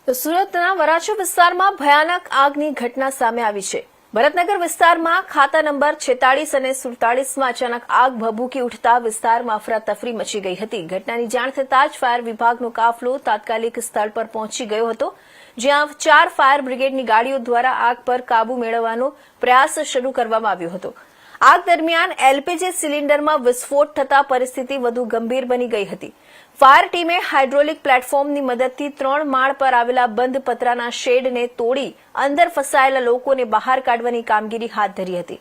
તો સુરતના વરાછા વિસ્તારમાં ભયાનક આગની ઘટના સામે આવી છે। ભરતનગર વિસ્તારમાં ખાતા નંબર 46 અને 47માં અચાનક આગ ભભૂકી ઉઠતા વિસ્તારમાં અફરાતફરી મચી ગઈ હતી। ઘટનાની જાણ થતાં જ ફાયર વિભાગનો કાફલો તાત્કાલિક સ્થળ પર પહોંચી ગયો હતો, જ્યાં 4 ફાયર બ્રિગેડની ગાડીઓ દ્વારા આગ પર કાબુ મેળવવાનો પ્રયાસ શરૂ કરવામાં આવ્યો હતો। આગ દરમિયાન એલપીજી સિલિન્ડરમાં વિસ્ફોટ થતા પરિસ્થિતિ વધુ ગંભીર બની ગઈ હતી। ફાયર ટીમે હાઇડ્રોલિક પ્લેટફોર્મની મદદથી 3 માળ પર આવેલા બંધ પતરાના શેડને તોડી અંદર ફસાયેલા લોકોને બહાર કાઢવાની કામગીરી હાથ ધરી હતી।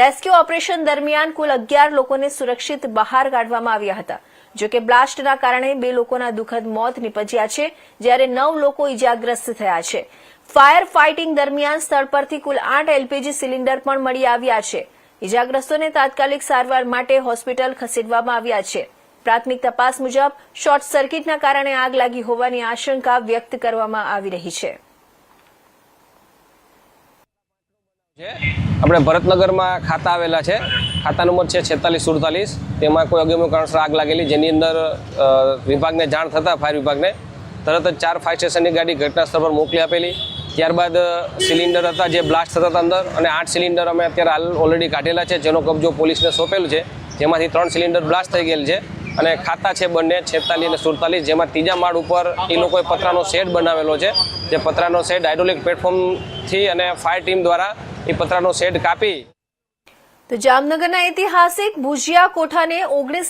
રેસ્ક્યુ ઓપરેશન દરમિયાન કુલ 11 લોકોને સુરક્ષિત બહાર કાઢવામાં આવ્યા હતા। જો કે બ્લાસ્ટના કારણે 2 લોકોના દુઃખદ મોત નીપજ્યા છે, જ્યારે 9 લોકો ઇજાગ્રસ્ત થયા છે। ફાયર ફાઇટિંગ દરમિયાન સ્થળ પરથી કુલ 8 એલપીજી સિલિન્ડર પણ મળી આવ્યા છે। ઇજાગ્રસ્તોને તાત્કાલિક સારવાર માટે હોસ્પિટલ ખસેડવામાં આવ્યા છે। પ્રાથમિક તપાસ મુજબ શોર્ટ સર્કિટના કારણે આગ લાગી હોવાની આશંકા વ્યક્ત કરવામાં આવી રહી છે। આપણે ભરતનગરમાં ખાતા આવેલા છે, ખાતા નંબર છે 46-47, તેમાં કોઈ અગમ્ય કારણસર આગ લાગેલી, જેની અંદર વિભાગને જાણ થતાં ફાયર વિભાગને તરત જ 4 ફાયર સ્ટેશનની ગાડી ઘટના સ્થળ પર મોકલી આપેલી। ત્યારબાદ સિલિન્ડર હતા જે બ્લાસ્ટ થતા હતા અંદર, અને 8 સિલિન્ડર અમે અત્યારે હાલ ઓલરેડી કાઢેલા છે, જેનો કબજો પોલીસને સોંપેલું છે, જેમાંથી 3 સિલિન્ડર બ્લાસ્ટ થઈ ગયેલ છે। અને ખાતા છે બંને 46 અને 47, જેમાં ત્રીજા માળ ઉપર એ લોકોએ પતરાનો શેડ બનાવેલો છે, જે પતરાનો શેડ હાઇડ્રોલિક પ્લેટફોર્મથી અને ફાયર ટીમ દ્વારા એ પતરાનો શેડ કાપી। તો જામનગરના ઐતિહાસિક ભુજિયા કોઠાને 19